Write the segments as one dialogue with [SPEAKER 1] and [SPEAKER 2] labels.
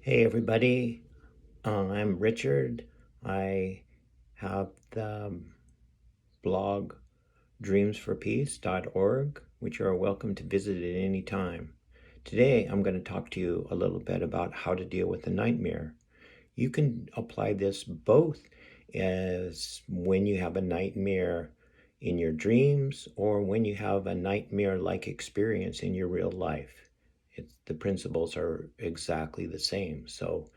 [SPEAKER 1] Hey everybody, I'm Richard. I have the blog dreamsforpeace.org, which you are welcome to visit at any time. Today I'm going to talk to you a little bit about how to deal with a nightmare. You can apply this both as when you have a nightmare in your dreams or when you have a nightmare-like experience in your real life. The principles are exactly the same. So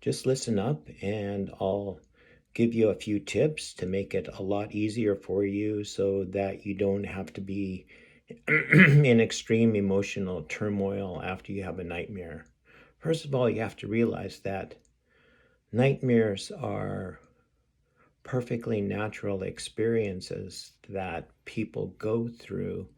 [SPEAKER 1] just listen up and I'll give you a few tips to make it a lot easier for you so that you don't have to be in extreme emotional turmoil after you have a nightmare. First of all, you have to realize that nightmares are perfectly natural experiences that people go through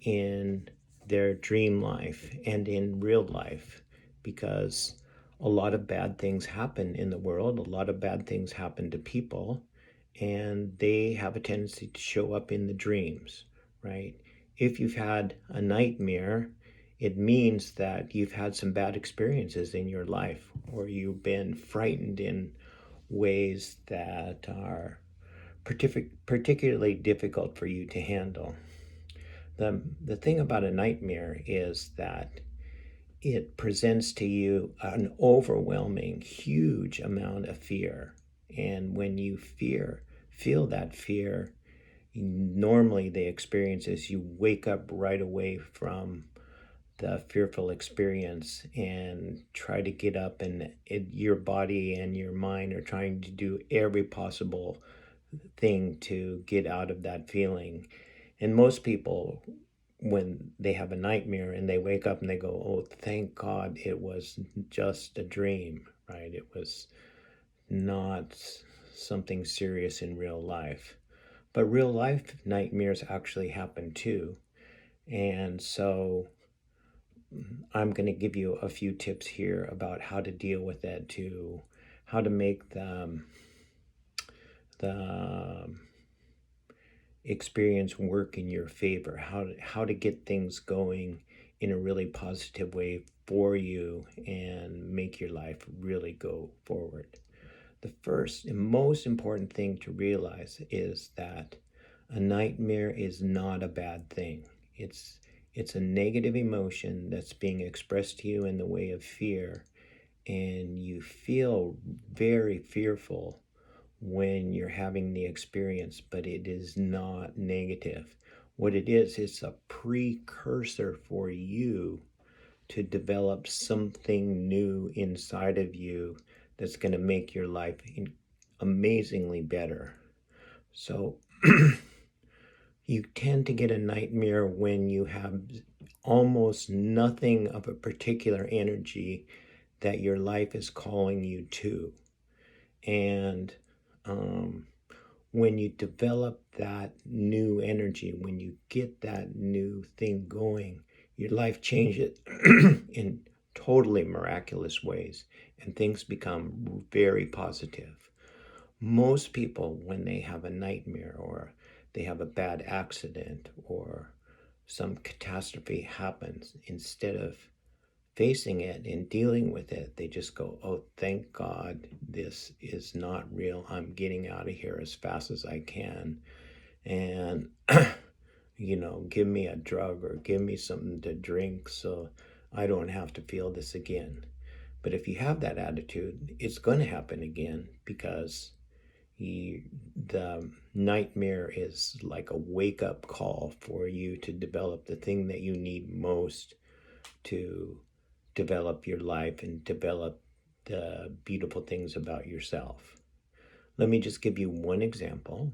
[SPEAKER 1] in their dream life and in real life because a lot of bad things happen in the world, a lot of bad things happen to people, and they have a tendency to show up in the dreams, right? If you've had a nightmare, it means that you've had some bad experiences in your life or you've been frightened in ways that are particularly difficult for you to handle. The thing about a nightmare is that it presents to you an overwhelming, huge amount of fear. And when you feel that fear, normally the experience is you wake up right away from the fearful experience and try to get up, and your body and your mind are trying to do every possible thing to get out of that feeling. And most people, when they have a nightmare and they wake up and they go, oh, thank God it was just a dream, right? It was not something serious in real life. But real life nightmares actually happen too. And so I'm going to give you a few tips here about how to deal with it, to how to make the experience work in your favor, how to get things going in a really positive way for you and make your life really go forward. The first and most important thing to realize is that a nightmare is not a bad thing. It's a negative emotion that's being expressed to you in the way of fear, and you feel very fearful when you're having the experience, but it is not negative. What it is, it's a precursor for you to develop something new inside of you that's going to make your life amazingly better. So you tend to get a nightmare when you have almost nothing of a particular energy that your life is calling you to. And when you develop that new energy, when you get that new thing going, your life changes in totally miraculous ways and things become very positive. Most people, when they have a nightmare or they have a bad accident or some catastrophe happens, instead of facing it and dealing with it, they just go, oh, thank God this is not real. I'm getting out of here as fast as I can. And, give me a drug or give me something to drink so I don't have to feel this again. But if you have that attitude, it's going to happen again because the nightmare is like a wake up call for you to develop the thing that you need most to develop your life and develop the beautiful things about yourself. Let me just give you one example,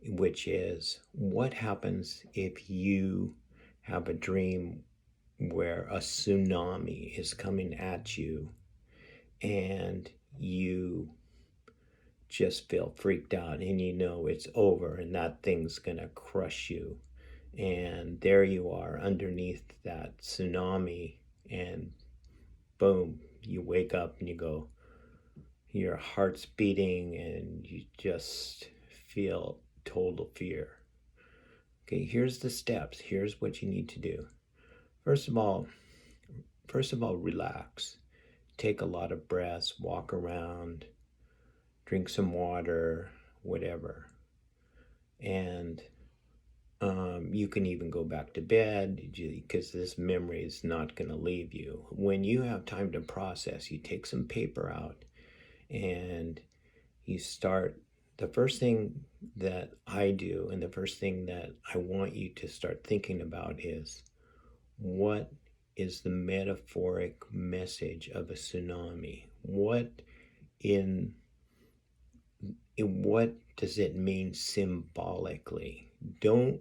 [SPEAKER 1] which is what happens if you have a dream where a tsunami is coming at you and you just feel freaked out and you know it's over and that thing's gonna crush you. And there you are underneath that tsunami, and boom, you wake up and you go, your heart's beating and you just feel total fear. Okay, here's the steps. Here's what you need to do. First of all, relax. take a lot of breaths, walk around, drink some water, whatever. And you can even go back to bed because this memory is not going to leave you. When you have time to process, you take some paper out and you start. The first thing that I do, and the first thing that I want you to start thinking about is, what is the metaphoric message of a tsunami? In what does it mean symbolically? Don't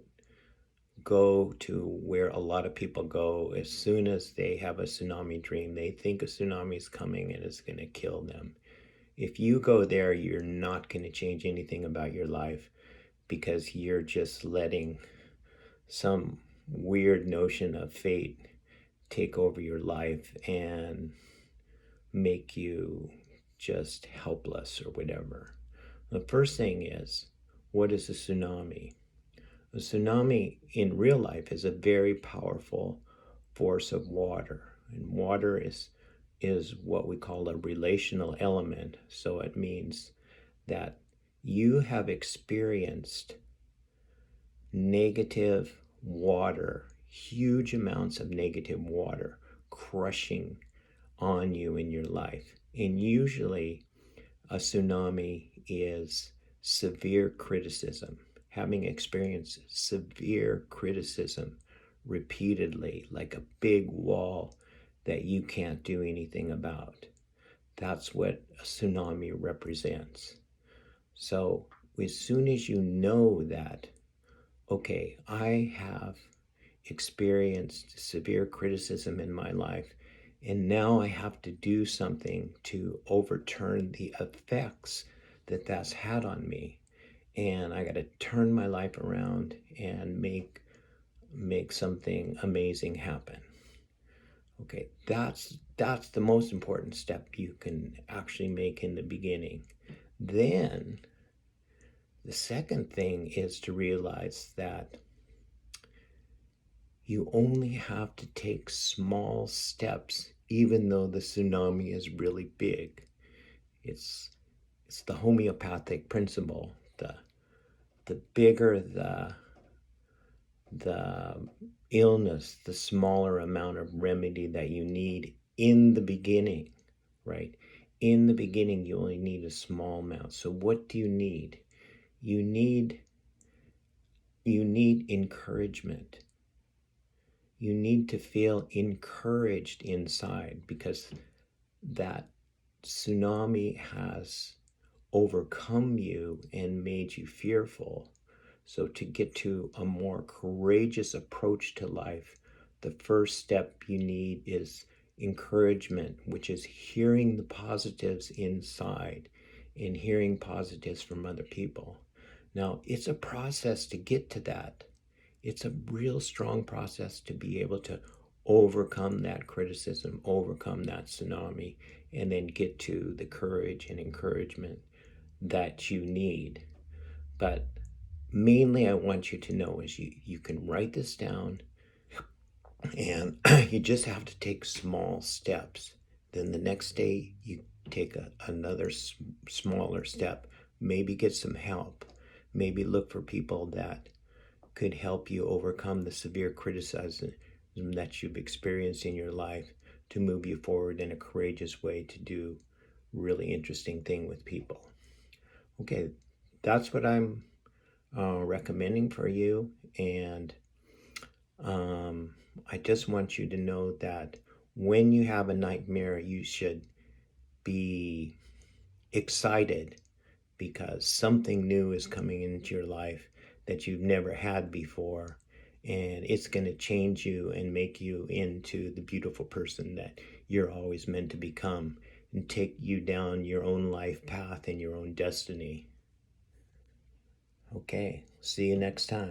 [SPEAKER 1] go to where a lot of people go as soon as they have a tsunami dream. They think a tsunami is coming and it's going to kill them. If you go there, you're not going to change anything about your life, because you're just letting some weird notion of fate take over your life and make you just helpless or whatever. The first thing is, what is a tsunami? A tsunami in real life is a very powerful force of water. And water is what we call a relational element. So it means that you have experienced negative water, huge amounts of negative water crushing on you in your life. And usually a tsunami is severe criticism, having experienced severe criticism repeatedly, like a big wall that you can't do anything about. That's what a tsunami represents. So as soon as you know that, okay, I have experienced severe criticism in my life, and now I have to do something to overturn the effects that that's had on me. And I got to turn my life around and make something amazing happen. Okay, that's the most important step you can actually make in the beginning. Then the second thing is to realize that you only have to take small steps, even though the tsunami is really big. It's the homeopathic principle. The bigger the illness, the smaller amount of remedy that you need in the beginning, right? In the beginning, you only need a small amount. So what do you need? You need encouragement. You need to feel encouraged inside, because that tsunami has overcome you and made you fearful. So to get to a more courageous approach to life, the first step you need is encouragement, which is hearing the positives inside and hearing positives from other people. Now, it's a process to get to that. It's a real strong process to be able to overcome that criticism, overcome that tsunami, and then get to the courage and encouragement that you need. But mainly I want you to know is you can write this down, and you just have to take small steps. Then the next day you take another smaller step, maybe get some help, maybe look for people that could help you overcome the severe criticism that you've experienced in your life, to move you forward in a courageous way to do really interesting thing with people. Okay, that's what I'm recommending for you. And I just want you to know that when you have a nightmare, you should be excited, because something new is coming into your life that you've never had before, and it's going to change you and make you into the beautiful person that you're always meant to become, and take you down your own life path and your own destiny. Okay, see you next time.